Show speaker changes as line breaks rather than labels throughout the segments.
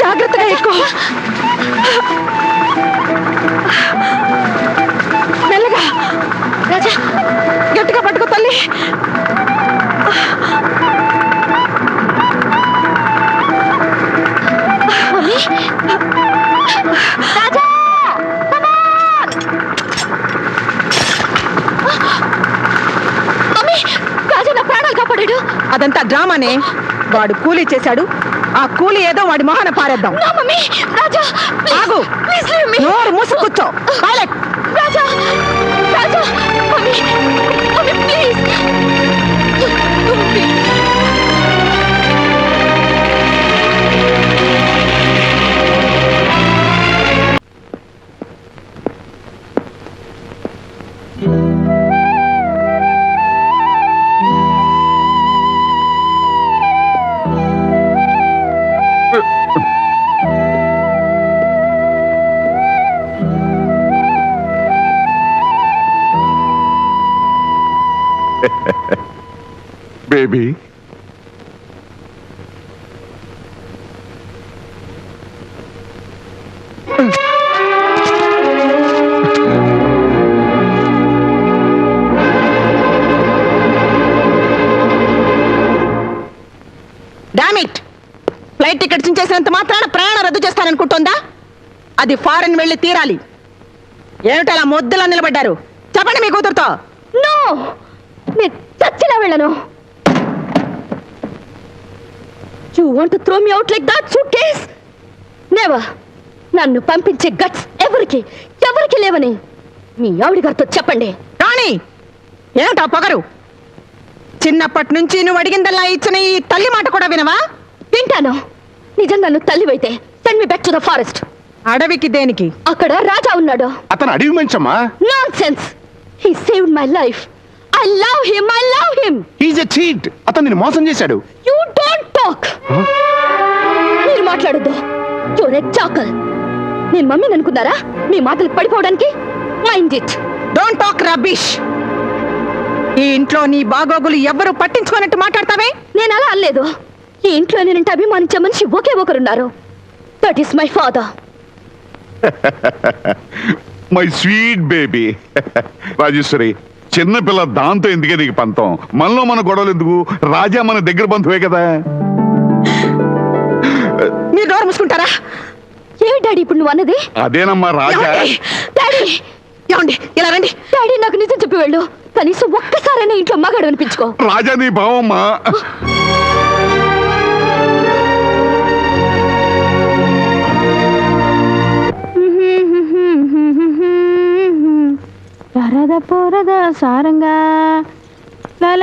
జాగ్రత్తగా ఎక్కువ మెల్లగా. రాజా గట్టిగా పట్టుకో తల్లి. రాజా రాజా నా ప్రాణాలు కాపాడాడు. అదంతా డ్రామానే. వాడు కూలీ చేశాడు. ఆ కూలి ఏదో వాడి మొహన పారేద్దాం. ఆగు, నోరు మూసి కూర్చో.
Baby.
Damn it! Flight ticket చించేసినంత మాత్రాన ప్రయాణం రద్దు చేస్తాననుకుంటోందా? అది ఫారెన్ వెళ్ళి తీరాలి. ఏమిటలా మొద్దులా నిలబడ్డారు? చెప్పండి మీ కూతురుతో. నో, నేను చచ్చినా వెళ్ళను. You want to throw me out like that, suitcase? Never. నన్ను పంపించే గట్స్ ఎవరికి లేవని మీ ఆవిడ గారితో చెప్పండి. రాణి, ఏమిటా పొగరు? చిన్నప్పటి నుంచి నువ్వు అడిగిందల్లా ఇచ్చిన ఈ తల్లి మాట కూడా వినవా? వింటాను. నిజంగా నువ్వు తల్లివైతే send me back to the forest. అడవికి దేనికి? అక్కడ రాజా ఉన్నాడు.
అతను అడవి మంచమ్మా.
Nonsense. He saved my life. I love him.
He's a cheat. అతను నిన్ను మోసం చేశాడు.
You don't talk. మీరు మాట్లాడొద్దు. You're a jackal. నేను మమ్మీని అనుకున్నారా మీ మాటలకు పడిపోవడానికి? Mind it. Don't talk rubbish. ఈ ఇంట్లో నీ బాగోగులు ఎవ్వరూ పట్టించుకోనట్టు మాట్లాడతావే? నేను అలా అనలేదు. ఈ ఇంట్లో నేనంటే అభిమానించే మనిషి ఒకే ఒకరున్నారు. That is my father.
My sweet baby. Rajeshwari, చిన్నపిల్ల దాంతో ఎందుకే నీకు పంతం? మనలో మన గొడవలు ఎందుకు? రాజా మన దగ్గర బంధువే కదా.
మీరు నోరు మూసుకుంటారా? ఏమి డాడీ ఇప్పుడు నువ్వు అన్నది?
అదేనమ్మా రాజా.
డాడీ ఏమండి, ఇలా రండి. డాడీ నాకు నిజం చెప్పి వెళ్ళు. కనీసం ఒక్కసారైనా ఇంట్లో మగాడు అనిపించుకో.
రాజా నీ భావమ్మా.
రరద పోరద సారంగా లాల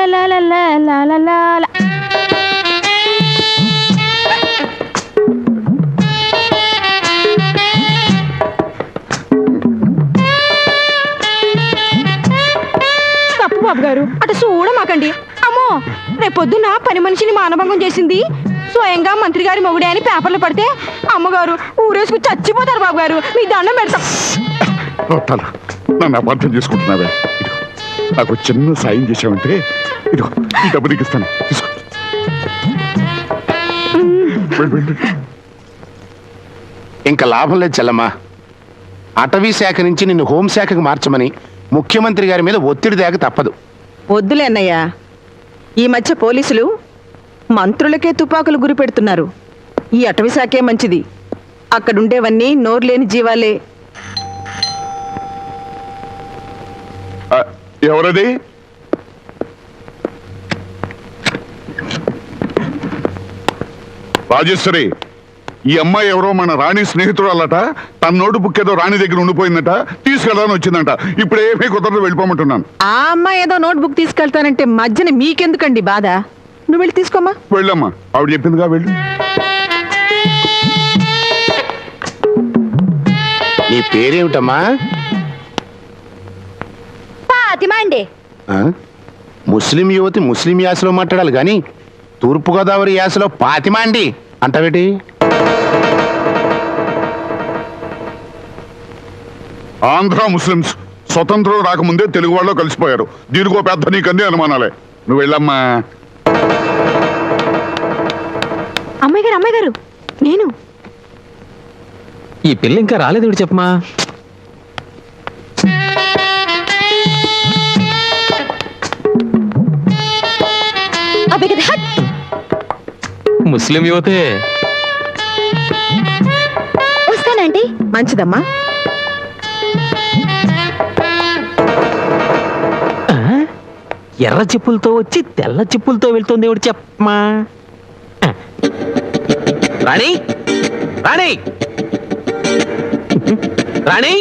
తప్పు బాబు గారు, అటు చూడమాకండి. అమ్మో, రేపొద్దున పని మనిషిని మానభంగం చేసింది స్వయంగా మంత్రి గారి మొగుడే అని పేపర్లు పడితే అమ్మగారు ఊరేసుకు చచ్చిపోతారు. బాబు గారు, మీ దండం పెడతాం.
నన్ను అపార్థం చేసుకుంటున్నావే. నాకు చిన్న సాయం చేసావంటే ఇదిగో ఈ డబ్బు నీకు ఇస్తాను. తీసుకో. ఇంకా లాభం లేదు చెల్లమ్మా.
అటవీ శాఖ నుంచి నిన్ను హోంశాఖకు మార్చమని ముఖ్యమంత్రి గారి మీద ఒత్తిడి తేక తప్పదు.
వద్దులే అన్నయ్య. ఈ మధ్య పోలీసులు మంత్రులకే తుపాకులు గురి పెడుతున్నారు. ఈ అటవీ శాఖే మంచిది. అక్కడుండేవన్నీ నోరులేని జీవాలే.
ఎవరది? రాజేశ్వరి, ఈ అమ్మాయి ఎవరో మన రాణి స్నేహితురాలట. తన నోటు బుక్ ఏదో రాణి దగ్గర ఉండిపోయిందట, తీసుకెళ్ళడానికి వచ్చిందంట. ఇప్పుడు ఏమీ కుదరదు, వెళ్ళిపోమంటున్నాను.
ఆ అమ్మాయి ఏదో నోట్బుక్ తీసుకెళ్తానంటే మధ్యన మీకెందుకండి బాధ? నువ్వు వెళ్ళి తీసుకోమ్మా.
వెళ్ళమ్మా, ఆవిడ చెప్పిందిగా, వెళ్ళు.
నీ పేరేమిటమ్మా?
ఫాతిమా అండి.
ఆ? ముస్లిం యువతి ముస్లిం యాసలో మాట్లాడాలి కానీ తూర్పుగోదావరి యాసలో పాతిమా అండి అంటావేటి?
ఆంధ్ర ముస్లిమ్స్ స్వతంత్రం రాకముందే తెలుగు వాళ్ళు కలిసిపోయారు. దీనికో పెద్ద నీకంది అనుమానాలే. నువ్వు వెళ్ళమ్మా.
అమ్మాయి గారు నేను.
ఈ పిల్ల ఇంకా రాలేదు, చెప్పమా. ముస్లిం యువతే.
వస్తానండి.
మంచిదమ్మా.
ఎర్ర చెప్పులతో వచ్చి తెల్ల చెప్పులతో వెళ్తుంది, ఎవడు చెప్పమా. రాణి రాణి రాణి